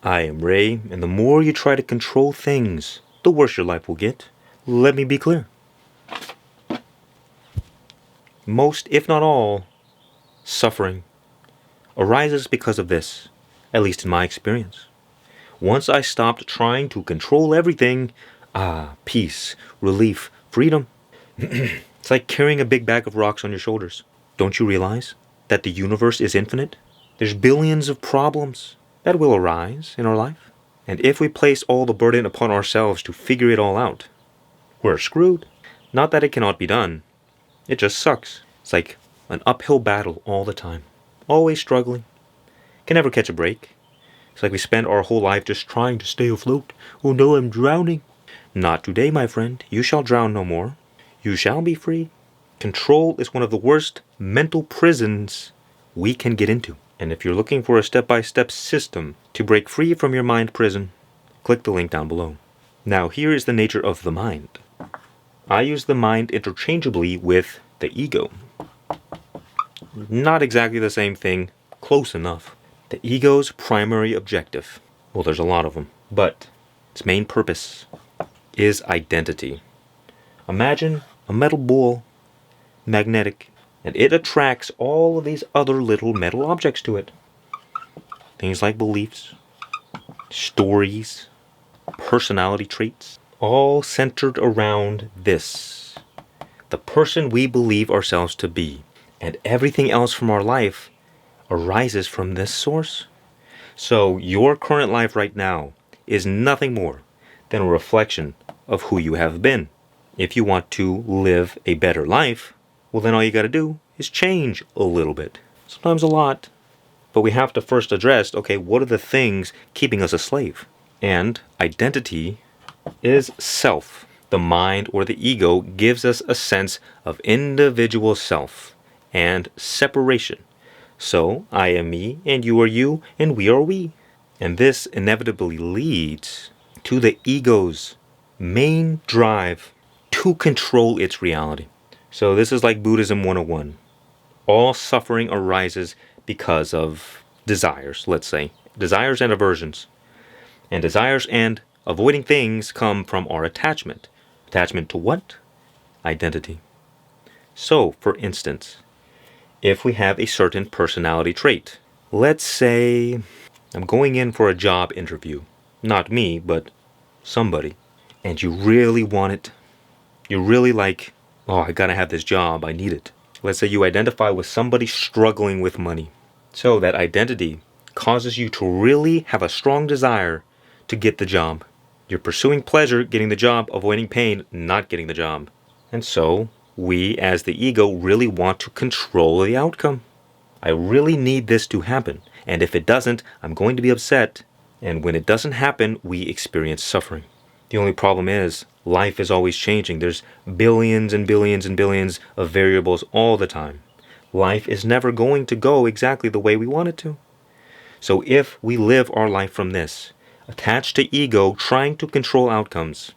I am Ray, and the more you try to control things, the worse your life will get. Let me be clear. Most, if not all, suffering arises because of this, at least in my experience. Once I stopped trying to control everything, peace, relief, freedom. It's like carrying a big bag of rocks on your shoulders. Don't you realize that the universe is infinite? There's billions of problems that will arise in our life. And if we place all the burden upon ourselves to figure it all out, we're screwed. Not that it cannot be done. It just sucks. It's like an uphill battle all the time. Always struggling. Can never catch a break. It's like we spend our whole life just trying to stay afloat. Oh no, I'm drowning. Not today, my friend. You shall drown no more. You shall be free. Control is one of the worst mental prisons we can get into. And if you're looking for a step-by-step system to break free from your mind prison, click the link down below. Now, here is the nature of the mind. I use the mind interchangeably with the ego. Not exactly the same thing, close enough. The ego's primary objective, well, there's a lot of them, but its main purpose is identity. Imagine a metal ball, magnetic, and it attracts all of these other little metal objects to it. Things like beliefs, stories, personality traits, all centered around this. The person we believe ourselves to be. And everything else from our life arises from this source. So your current life right now is nothing more than a reflection of who you have been. If you want to live a better life, well, then all you got to do is change a little bit. Sometimes a lot. But we have to first address, okay, what are the things keeping us a slave? And identity is self. The mind or the ego gives us a sense of individual self and separation. So, I am me, and you are you, and we are we. And this inevitably leads to the ego's main drive to control its reality. So this is like Buddhism 101. All suffering arises because of desires, let's say. Desires and aversions. And desires and avoiding things come from our attachment. Attachment to what? Identity. So, for instance, if we have a certain personality trait, let's say I'm going in for a job interview. Not me, but somebody. And you really want it. You're really like, oh, I gotta have this job, I need it. Let's say you identify with somebody struggling with money. So that identity causes you to really have a strong desire to get the job. You're pursuing pleasure, getting the job, avoiding pain, not getting the job. And so, we as the ego really want to control the outcome. I really need this to happen. And if it doesn't, I'm going to be upset. And when it doesn't happen, we experience suffering. The only problem is, life is always changing. There's billions and billions and billions of variables all the time. Life is never going to go exactly the way we want it to. So if we live our life from this, attached to ego, trying to control outcomes,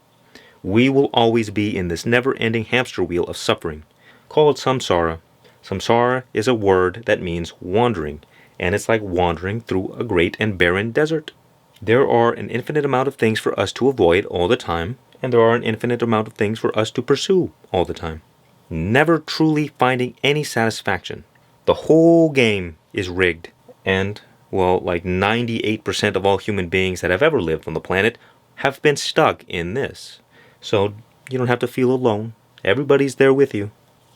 we will always be in this never-ending hamster wheel of suffering, called samsara. Samsara is a word that means wandering, and it's like wandering through a great and barren desert. There are an infinite amount of things for us to avoid all the time, and there are an infinite amount of things for us to pursue all the time. Never truly finding any satisfaction. The whole game is rigged, and, well, like 98% of all human beings that have ever lived on the planet have been stuck in this. So you don't have to feel alone. Everybody's there with you.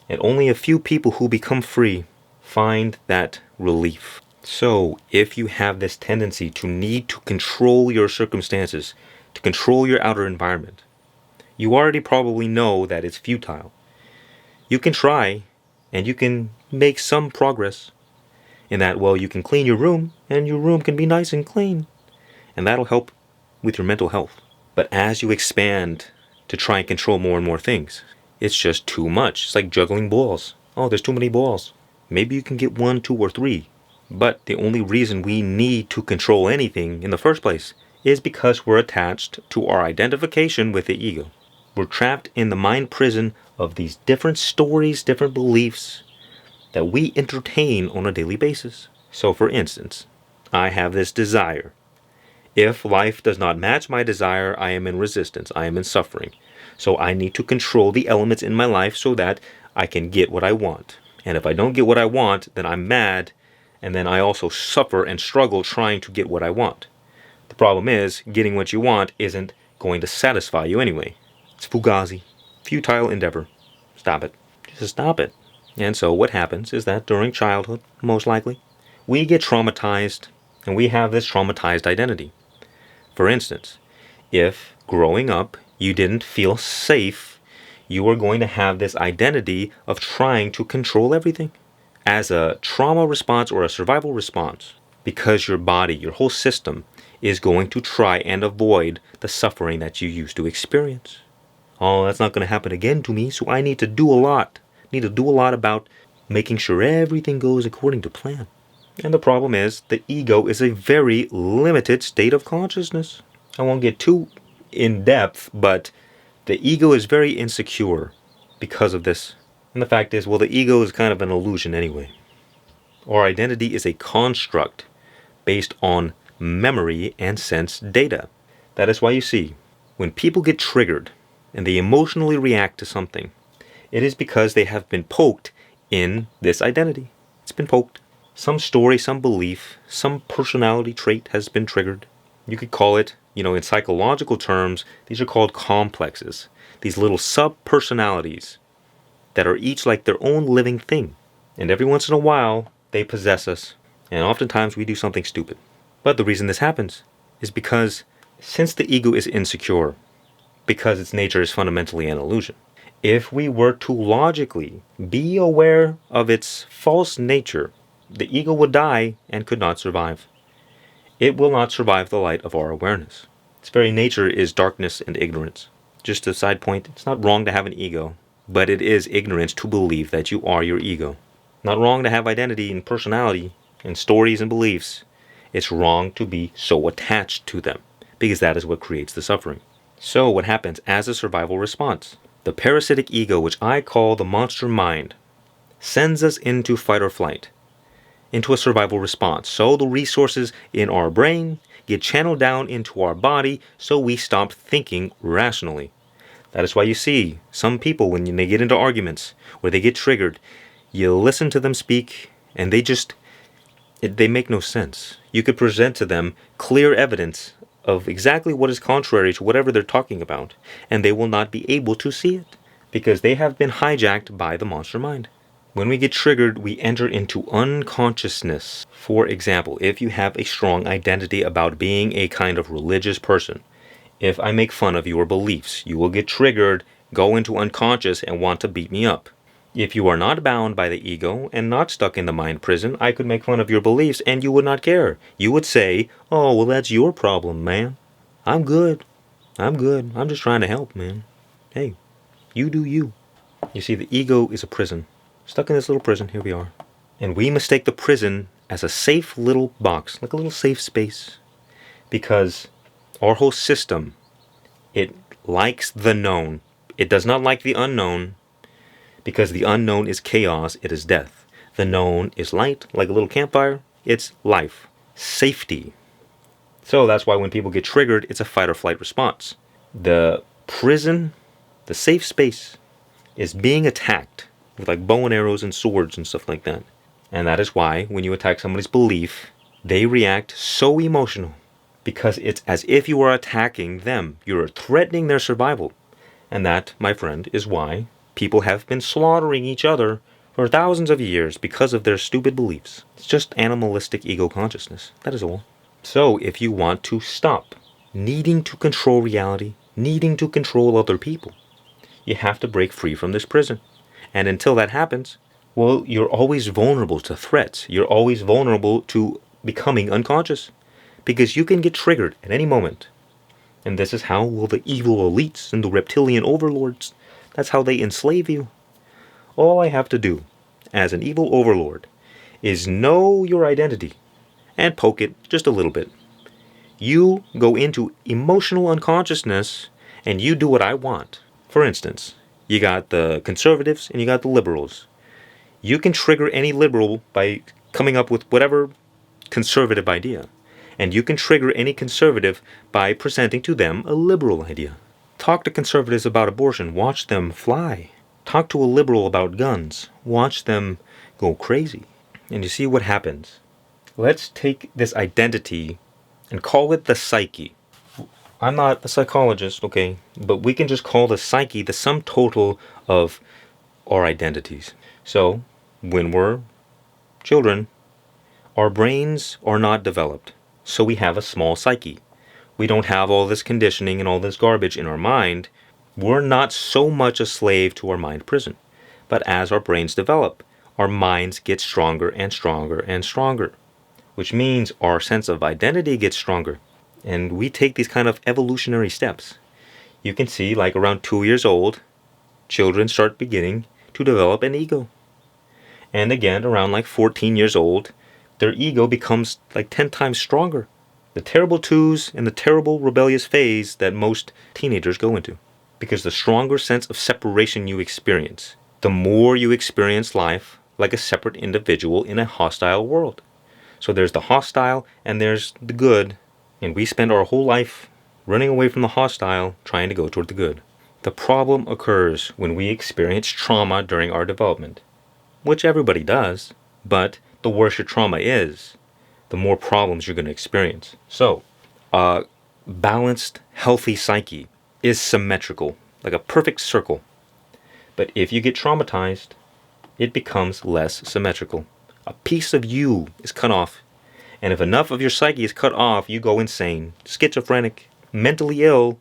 And only a few people who become free find that relief. So if you have this tendency to need to control your circumstances, to control your outer environment, you already probably know that it's futile. You can try, and you can make some progress. In that, well, you can clean your room, and your room can be nice and clean. And that'll help with your mental health. But as you expand to try and control more and more things, it's just too much. It's like juggling balls. Oh, there's too many balls. Maybe you can get 1, 2, or 3. But the only reason we need to control anything in the first place is because we're attached to our identification with the ego. We're trapped in the mind prison of these different stories, different beliefs that we entertain on a daily basis. So for instance, I have this desire. If life does not match my desire, I am in resistance. I am in suffering. So I need to control the elements in my life so that I can get what I want. And if I don't get what I want, then I'm mad, and then I also suffer and struggle trying to get what I want. The problem is, getting what you want isn't going to satisfy you anyway. It's fugazi, futile endeavor. Stop it. Just stop it. And so what happens is that during childhood, most likely, we get traumatized, and we have this traumatized identity. For instance, if growing up you didn't feel safe, you are going to have this identity of trying to control everything as a trauma response or a survival response, because your body, your whole system, is going to try and avoid the suffering that you used to experience. Oh, that's not going to happen again to me, so I need to do a lot. Need to do a lot about making sure everything goes according to plan. And the problem is, the ego is a very limited state of consciousness. I won't get too in depth, but the ego is very insecure because of this. And the fact is, well, the ego is kind of an illusion anyway. Our identity is a construct based on memory and sense data. That is why you see, when people get triggered and they emotionally react to something, it is because they have been poked in this identity. It's been poked. Some story, some belief, some personality trait has been triggered. You could call it, in psychological terms, these are called complexes. These little sub-personalities that are each like their own living thing. And every once in a while, they possess us. And oftentimes we do something stupid. But the reason this happens is because since the ego is insecure, because its nature is fundamentally an illusion, if we were to logically be aware of its false nature, the ego would die and could not survive. It will not survive the light of our awareness. Its very nature is darkness and ignorance. Just a side point, it's not wrong to have an ego, but it is ignorance to believe that you are your ego. Not wrong to have identity and personality and stories and beliefs. It's wrong to be so attached to them, because that is what creates the suffering. So what happens as a survival response? The parasitic ego, which I call the monster mind, sends us into fight or flight, into a survival response. So the resources in our brain get channeled down into our body, so we stop thinking rationally. That is why you see some people, when they get into arguments where they get triggered, you listen to them speak and they make no sense. You could present to them clear evidence of exactly what is contrary to whatever they're talking about, and they will not be able to see it because they have been hijacked by the monster mind. When we get triggered, we enter into unconsciousness. For example, if you have a strong identity about being a kind of religious person, if I make fun of your beliefs, you will get triggered, go into unconscious, and want to beat me up. If you are not bound by the ego and not stuck in the mind prison, I could make fun of your beliefs and you would not care. You would say, oh, well, that's your problem, man. I'm good. I'm just trying to help, man. Hey, you do you. You see, the ego is a prison. Stuck in this little prison, here we are. And we mistake the prison as a safe little box, like a little safe space. Because our whole system, it likes the known. It does not like the unknown. Because the unknown is chaos, it is death. The known is light, like a little campfire. It's life. Safety. So that's why when people get triggered, it's a fight or flight response. The prison, the safe space, is being attacked with like bow and arrows and swords and stuff like that. And that is why when you attack somebody's belief, they react so emotional. Because it's as if you are attacking them. You're threatening their survival. And that, my friend, is why people have been slaughtering each other for thousands of years because of their stupid beliefs. It's just animalistic ego consciousness. That is all. So if you want to stop needing to control reality, needing to control other people, you have to break free from this prison. And until that happens, well, you're always vulnerable to threats. You're always vulnerable to becoming unconscious. Because you can get triggered at any moment. And this is how, well, the evil elites and the reptilian overlords, that's how they enslave you. All I have to do, as an evil overlord, is know your identity and poke it just a little bit. You go into emotional unconsciousness and you do what I want. For instance, you got the conservatives and you got the liberals. You can trigger any liberal by coming up with whatever conservative idea. And you can trigger any conservative by presenting to them a liberal idea. Talk to conservatives about abortion, watch them fly. Talk to a liberal about guns, watch them go crazy. And you see what happens. Let's take this identity and call it the psyche. I'm not a psychologist, okay, but we can just call the psyche the sum total of our identities. So, when we're children, our brains are not developed, so we have a small psyche. We don't have all this conditioning and all this garbage in our mind. We're not so much a slave to our mind prison. But as our brains develop, our minds get stronger and stronger and stronger, which means our sense of identity gets stronger. And we take these kind of evolutionary steps. You can see, like around 2 years old, children start beginning to develop an ego. And again, around like 14 years old, their ego becomes like 10 times stronger. The terrible twos and the terrible rebellious phase that most teenagers go into. Because the stronger sense of separation you experience, the more you experience life like a separate individual in a hostile world. So there's the hostile and there's the good. And we spend our whole life running away from the hostile, trying to go toward the good. The problem occurs when we experience trauma during our development, which everybody does, but the worse your trauma is, the more problems you're going to experience. So, a balanced, healthy psyche is symmetrical, like a perfect circle. But if you get traumatized, it becomes less symmetrical. A piece of you is cut off. And if enough of your psyche is cut off, you go insane, schizophrenic, mentally ill.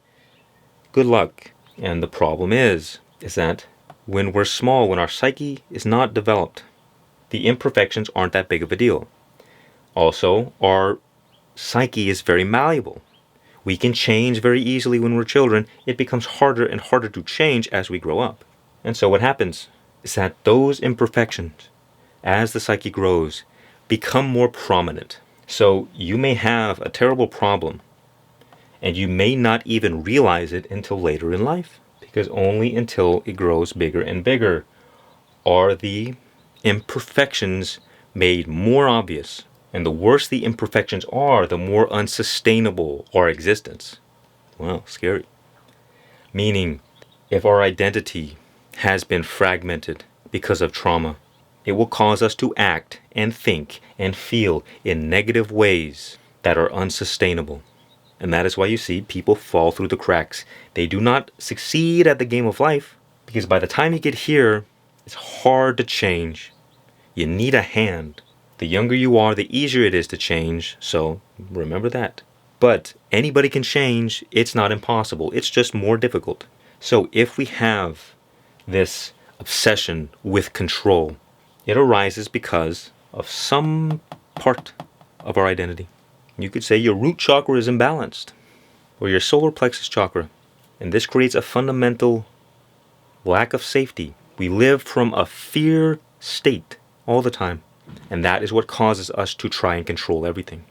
Good luck. And the problem is that when we're small, when our psyche is not developed, the imperfections aren't that big of a deal. Also, our psyche is very malleable. We can change very easily when we're children. It becomes harder and harder to change as we grow up. And so what happens is that those imperfections, as the psyche grows, become more prominent. So you may have a terrible problem, and you may not even realize it until later in life, because only until it grows bigger and bigger are the imperfections made more obvious. And the worse the imperfections are, the more unsustainable our existence. Well, scary. Meaning, if our identity has been fragmented because of trauma, it will cause us to act and think and feel in negative ways that are unsustainable. And that is why you see people fall through the cracks. They do not succeed at the game of life, because by the time you get here, it's hard to change. You need a hand. The younger you are, the easier it is to change, so remember that. But anybody can change. It's not impossible. It's just more difficult. So if we have this obsession with control, it arises because of some part of our identity. You could say your root chakra is imbalanced, or your solar plexus chakra, and this creates a fundamental lack of safety. We live from a fear state all the time, and that is what causes us to try and control everything.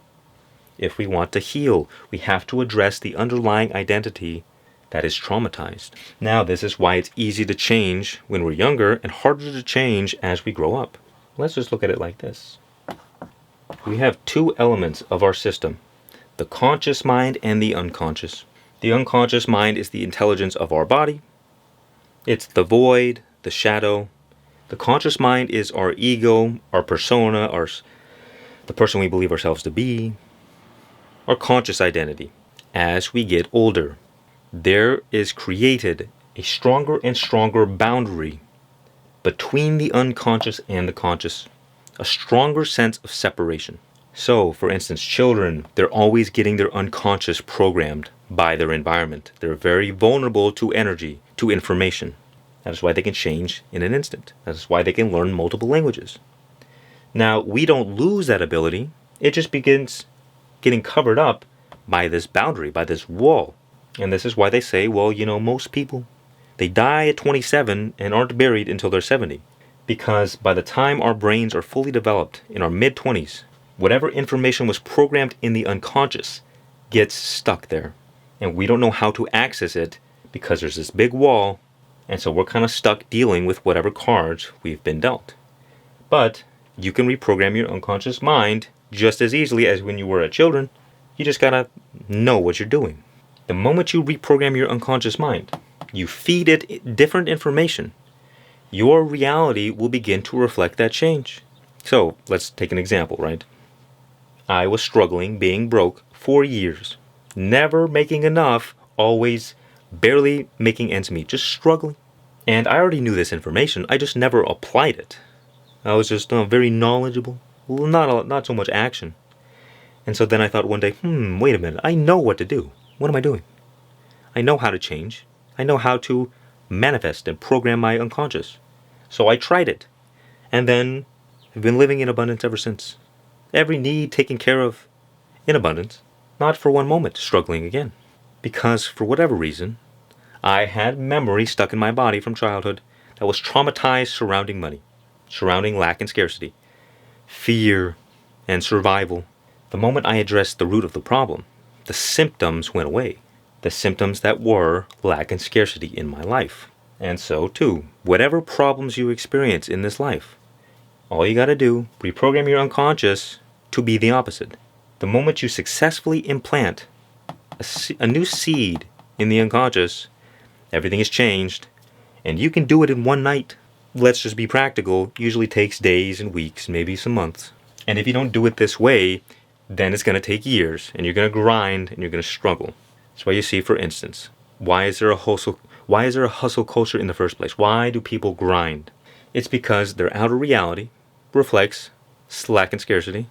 If we want to heal, we have to address the underlying identity that is traumatized. Now, this is why it's easy to change when we're younger and harder to change as we grow up. Let's just look at it like this. We have two elements of our system, the conscious mind and the unconscious. The unconscious mind is the intelligence of our body. It's the void, the shadow. The conscious mind is our ego, our persona, the person we believe ourselves to be, our conscious identity. As we get older, there is created a stronger and stronger boundary between the unconscious and the conscious, a stronger sense of separation. So, for instance, children, they're always getting their unconscious programmed by their environment. They're very vulnerable to energy, to information. That is why they can change in an instant. That is why they can learn multiple languages. Now, we don't lose that ability. It just begins getting covered up by this boundary, by this wall. And this is why they say, well, most people, they die at 27 and aren't buried until they're 70. Because by the time our brains are fully developed, in our mid-20s, whatever information was programmed in the unconscious gets stuck there. And we don't know how to access it because there's this big wall. And so we're kind of stuck dealing with whatever cards we've been dealt. But you can reprogram your unconscious mind just as easily as when you were a children. You just gotta know what you're doing. The moment you reprogram your unconscious mind, you feed it different information, your reality will begin to reflect that change. So, let's take an example, right? I was struggling, being broke for years. Never making enough, always barely making ends meet, just struggling. And I already knew this information, I just never applied it. I was just very knowledgeable, not so much action. And so then I thought one day, wait a minute, I know what to do. What am I doing? I know how to change. I know how to manifest and program my unconscious. So I tried it. And then I've been living in abundance ever since. Every need taken care of in abundance. Not for one moment struggling again. Because for whatever reason, I had memory stuck in my body from childhood that was traumatized surrounding money, surrounding lack and scarcity, fear and survival. The moment I addressed the root of the problem, the symptoms went away. The symptoms that were lack and scarcity in my life. And so too, whatever problems you experience in this life, all you gotta do, reprogram your unconscious to be the opposite. The moment you successfully implant a new seed in the unconscious, everything is changed, and you can do it in one night. Let's just be practical, usually takes days and weeks, maybe some months. And if you don't do it this way, then it's gonna take years, and you're gonna grind, and you're gonna struggle. That's why you see, for instance, why is there a hustle culture in the first place? Why do people grind? It's because their outer reality reflects lack and scarcity,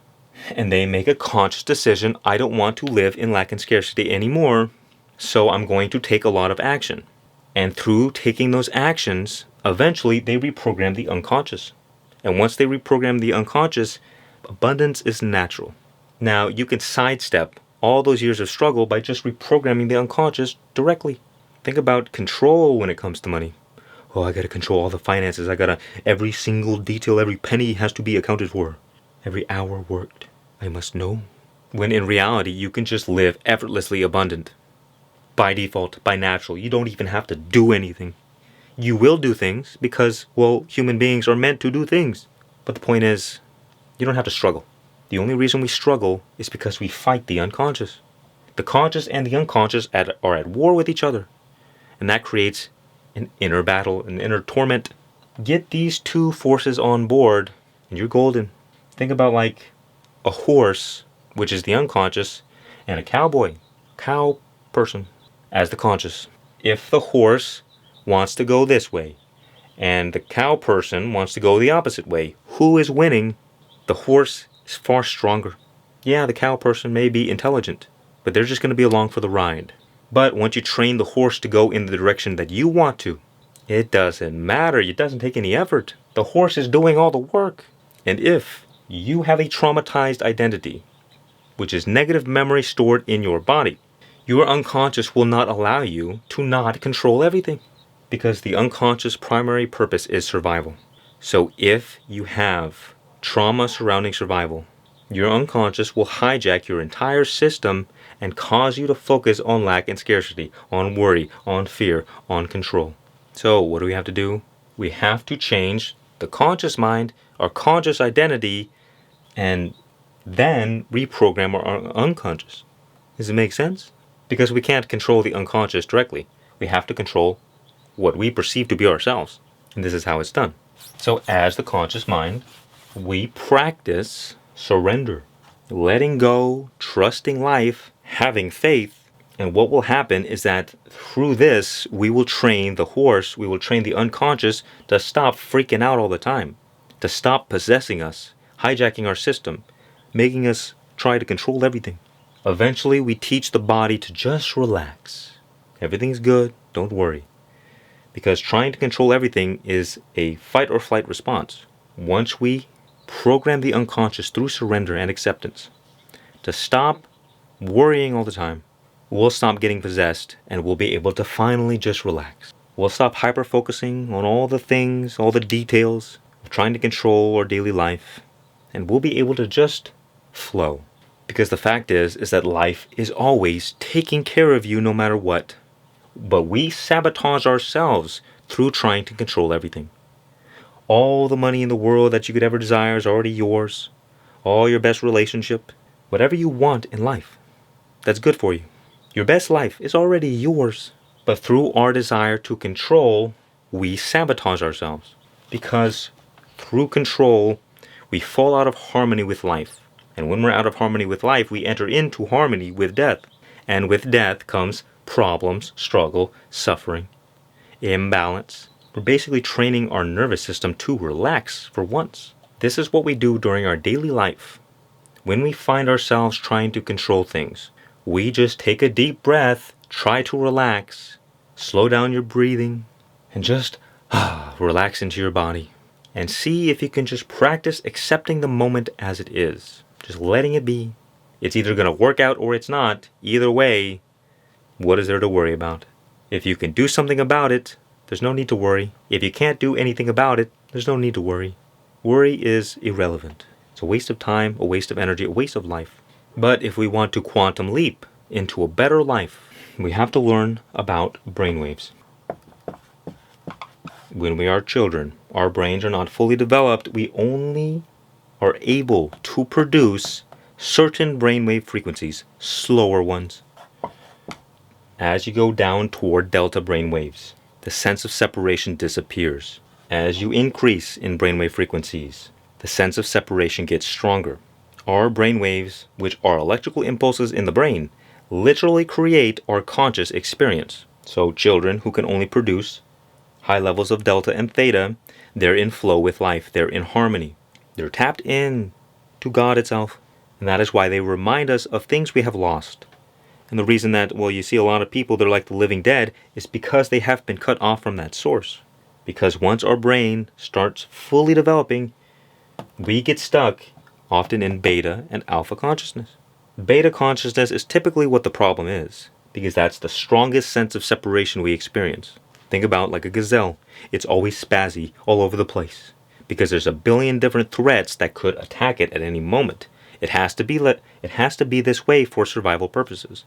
and they make a conscious decision, I don't want to live in lack and scarcity anymore, so I'm going to take a lot of action. And through taking those actions, eventually they reprogram the unconscious. And once they reprogram the unconscious, abundance is natural. Now, you can sidestep all those years of struggle by just reprogramming the unconscious directly. Think about control when it comes to money. Oh, I gotta control all the finances. Every single detail, every penny has to be accounted for. Every hour worked, I must know. When in reality, you can just live effortlessly abundant. By default, by natural. You don't even have to do anything. You will do things because, well, human beings are meant to do things. But the point is, you don't have to struggle. The only reason we struggle is because we fight the unconscious. The conscious and the unconscious are at war with each other. And that creates an inner battle, an inner torment. Get these two forces on board, and you're golden. Think about like a horse, which is the unconscious, and a cowboy, cow person, as the conscious. If the horse wants to go this way, and the cow person wants to go the opposite way, who is winning? The horse is far stronger. Yeah, the cow person may be intelligent, but they're just going to be along for the ride. But once you train the horse to go in the direction that you want to, it doesn't matter. It doesn't take any effort. The horse is doing all the work. And if you have a traumatized identity, which is negative memory stored in your body, your unconscious will not allow you to not control everything. Because the unconscious primary purpose is survival. So if you have trauma surrounding survival, your unconscious will hijack your entire system and cause you to focus on lack and scarcity, on worry, on fear, on control. So what do we have to do? We have to change the conscious mind, our conscious identity, and then reprogram our unconscious. Does it make sense? Because we can't control the unconscious directly. We have to control what we perceive to be ourselves. And this is how it's done. So as the conscious mind, we practice surrender, letting go, trusting life, having faith. And what will happen is that through this, we will train the horse, we will train the unconscious to stop freaking out all the time, to stop possessing us, hijacking our system, making us try to control everything. Eventually, we teach the body to just relax. Everything's good, don't worry. Because trying to control everything is a fight or flight response. Once we program the unconscious through surrender and acceptance to stop worrying all the time, we'll stop getting possessed and we'll be able to finally just relax. We'll stop hyper-focusing on all the things, all the details of trying to control our daily life, and we'll be able to just flow. Because the fact is that life is always taking care of you no matter what. But we sabotage ourselves through trying to control everything. All the money in the world that you could ever desire is already yours. All your best relationship, whatever you want in life. that's good for you. Your best life is already yours. But through our desire to control, we sabotage ourselves. Because through control, we fall out of harmony with life. And when we're out of harmony with life, we enter into harmony with death. And with death comes problems, struggle, suffering, imbalance. We're basically training our nervous system to relax for once. This is what we do during our daily life. When we find ourselves trying to control things, we just take a deep breath, try to relax, slow down your breathing, and just relax into your body. And see if you can just practice accepting the moment as it is. Just letting it be. It's either going to work out or it's not. Either way, what is there to worry about? If you can do something about it, there's no need to worry. If you can't do anything about it, there's no need to worry. Worry is irrelevant. It's a waste of time, a waste of energy, a waste of life. But if we want to quantum leap into a better life, we have to learn about brainwaves. When we are children, our brains are not fully developed. We only are able to produce certain brainwave frequencies, slower ones. As you go down toward delta brainwaves, the sense of separation disappears. As you increase in brainwave frequencies, the sense of separation gets stronger. Our brainwaves, which are electrical impulses in the brain, literally create our conscious experience. So children who can only produce high levels of delta and theta, they're in flow with life. They're in harmony. They're tapped in to God itself. And that is why they remind us of things we have lost. And the reason that, you see a lot of people, they're like the living dead, is because they have been cut off from that source. Because once our brain starts fully developing, we get stuck often in beta and alpha consciousness. Beta consciousness is typically what the problem is, because that's the strongest sense of separation we experience. Think about like a gazelle. It's always spazzy all over the place, because there's a billion different threats that could attack it at any moment. It has to be this way for survival purposes.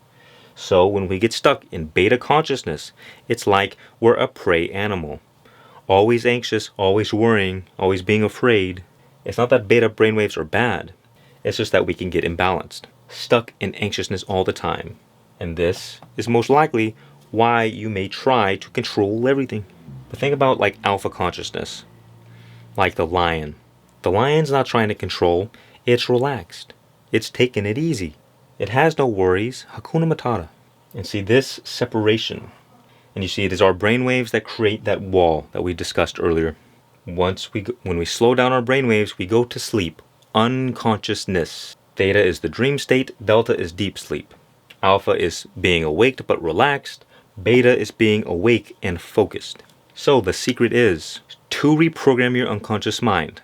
So when we get stuck in beta consciousness, it's like we're a prey animal. Always anxious, always worrying, always being afraid. It's not that beta brainwaves are bad. It's just that we can get imbalanced, stuck in anxiousness all the time. And this is most likely why you may try to control everything. But think about like alpha consciousness, like the lion. The lion's not trying to control, it's relaxed. It's taking it easy. It has no worries, Hakuna Matata. And see this separation, and you see it is our brainwaves that create that wall that we discussed earlier. When we slow down our brainwaves, we go to sleep, unconsciousness. Theta is the dream state, delta is deep sleep. Alpha is being awake but relaxed, beta is being awake and focused. So the secret is to reprogram your unconscious mind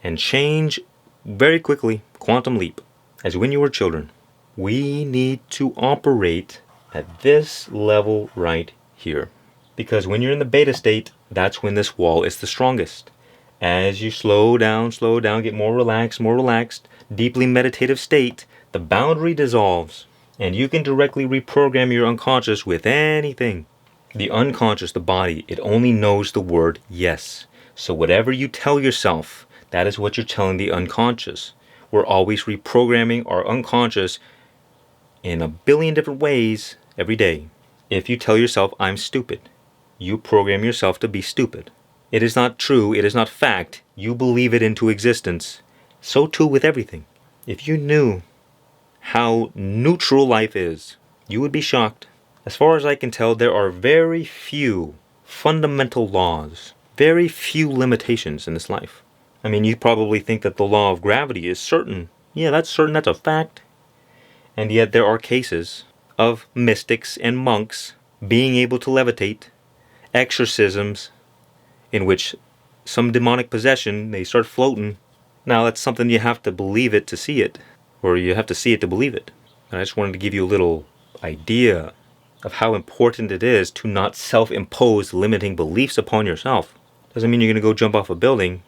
and change very quickly, quantum leap, as when you were children. We need to operate at this level right here. Because when you're in the beta state, that's when this wall is the strongest. As you slow down, get more relaxed, deeply meditative state, the boundary dissolves. And you can directly reprogram your unconscious with anything. The unconscious, the body, it only knows the word yes. So whatever you tell yourself, that is what you're telling the unconscious. We're always reprogramming our unconscious in a billion different ways every day. If you tell yourself, I'm stupid, you program yourself to be stupid. It is not true, it is not fact. You believe it into existence. So too with everything. If you knew how neutral life is, you would be shocked. As far as I can tell, there are very few fundamental laws, very few limitations in this life. I mean, you probably think that the law of gravity is certain. Yeah, that's certain, that's a fact. And yet there are cases of mystics and monks being able to levitate, exorcisms in which some demonic possession, they start floating. Now that's something you have to believe it to see it, or you have to see it to believe it. And I just wanted to give you a little idea of how important it is to not self-impose limiting beliefs upon yourself. Doesn't mean you're going to go jump off a building.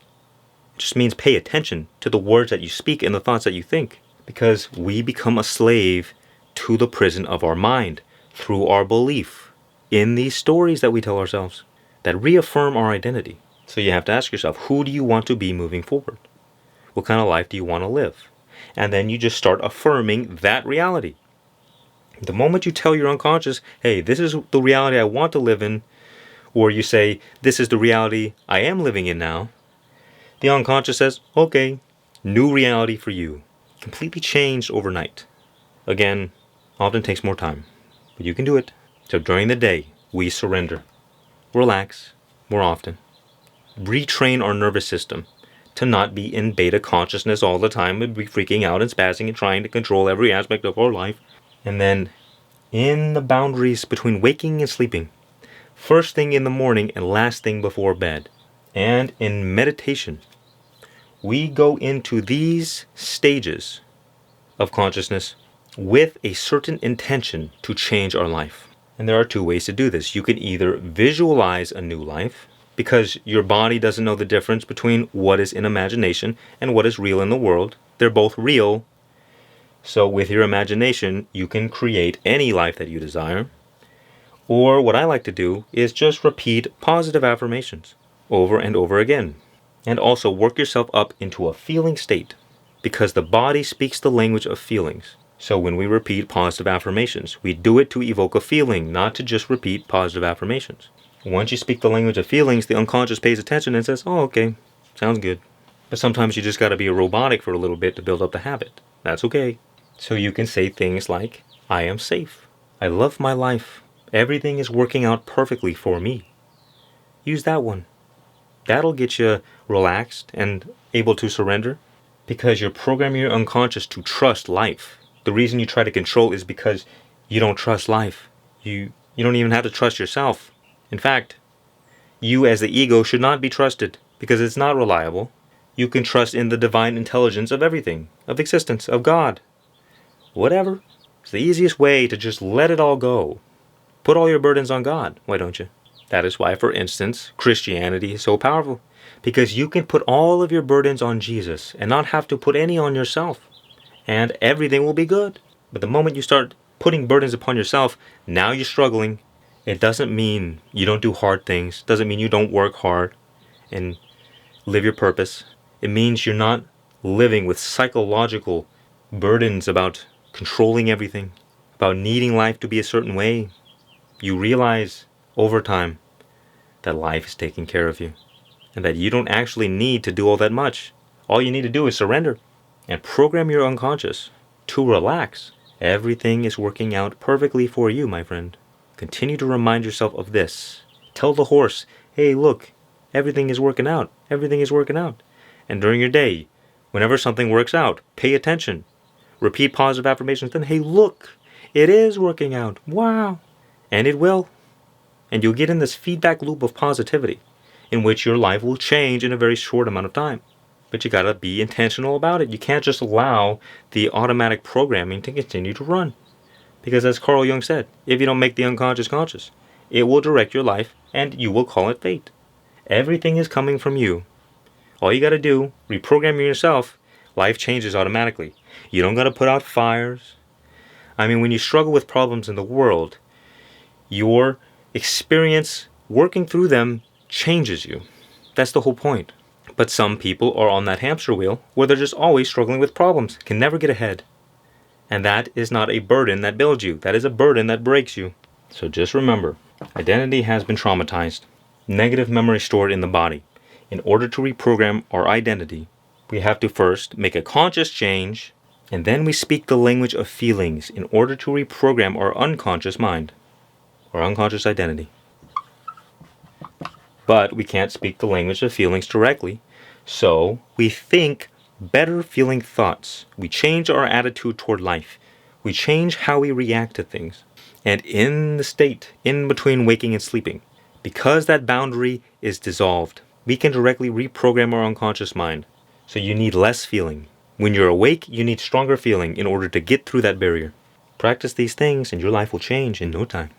It just means pay attention to the words that you speak and the thoughts that you think. Because we become a slave to the prison of our mind through our belief in these stories that we tell ourselves that reaffirm our identity. So you have to ask yourself, who do you want to be moving forward? What kind of life do you want to live? And then you just start affirming that reality. The moment you tell your unconscious, hey, this is the reality I want to live in, or you say, this is the reality I am living in now, the unconscious says, okay, new reality for you. Completely changed overnight. Again, often takes more time, but you can do it. So during the day, we surrender. Relax more often. Retrain our nervous system to not be in beta consciousness all the time and be freaking out and spazzing and trying to control every aspect of our life. And then in the boundaries between waking and sleeping, first thing in the morning and last thing before bed, and in meditation, we go into these stages of consciousness with a certain intention to change our life. And there are two ways to do this. You can either visualize a new life, because your body doesn't know the difference between what is in imagination and what is real in the world. They're both real. So with your imagination, you can create any life that you desire. Or what I like to do is just repeat positive affirmations over and over again. And also work yourself up into a feeling state, because the body speaks the language of feelings. So when we repeat positive affirmations, we do it to evoke a feeling, not to just repeat positive affirmations. Once you speak the language of feelings, the unconscious pays attention and says, oh, okay, sounds good. But sometimes you just got to be robotic for a little bit to build up the habit. That's okay. So you can say things like, I am safe. I love my life. Everything is working out perfectly for me. Use that one. That'll get you relaxed and able to surrender, because you're programming your unconscious to trust life. The reason you try to control is because you don't trust life. You don't even have to trust yourself. In fact, you as the ego should not be trusted, because it's not reliable. You can trust in the divine intelligence of everything, of existence, of God. Whatever. It's the easiest way to just let it all go. Put all your burdens on God, why don't you? That is why, for instance, Christianity is so powerful. Because you can put all of your burdens on Jesus and not have to put any on yourself. And everything will be good. But the moment you start putting burdens upon yourself, now you're struggling. It doesn't mean you don't do hard things. Doesn't mean you don't work hard and live your purpose. It means you're not living with psychological burdens about controlling everything, about needing life to be a certain way. You realize over time that life is taking care of you, and that you don't actually need to do all that much. All you need to do is surrender and program your unconscious to relax. Everything is working out perfectly for you, my friend. Continue to remind yourself of this. Tell the horse, hey, look, everything is working out. Everything is working out. And during your day, whenever something works out, pay attention. Repeat positive affirmations. Then, hey, look, it is working out. Wow. And it will. And you'll get in this feedback loop of positivity in which your life will change in a very short amount of time. But you gotta be intentional about it. You can't just allow the automatic programming to continue to run. Because as Carl Jung said, if you don't make the unconscious conscious, it will direct your life and you will call it fate. Everything is coming from you. All you gotta do, reprogram yourself, life changes automatically. You don't gotta put out fires. I mean, when you struggle with problems in the world, your experience working through them changes you. That's the whole point. But some people are on that hamster wheel where they're just always struggling with problems, can never get ahead. And that is not a burden that builds you. That is a burden that breaks you. So just remember, identity has been traumatized. Negative memory stored in the body. In order to reprogram our identity, we have to first make a conscious change, and then we speak the language of feelings in order to reprogram our unconscious mind, our unconscious identity. But we can't speak the language of feelings directly, so we think better feeling thoughts. We change our attitude toward life. We change how we react to things. And in the state, in between waking and sleeping, because that boundary is dissolved, we can directly reprogram our unconscious mind. So you need less feeling. When you're awake, you need stronger feeling in order to get through that barrier. Practice these things and your life will change in no time.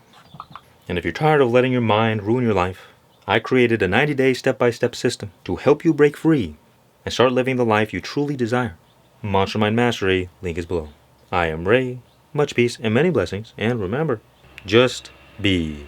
And if you're tired of letting your mind ruin your life, I created a 90-day step-by-step system to help you break free and start living the life you truly desire. Mantra Mind Mastery, link is below. I am Ray, much peace and many blessings, and remember, just be.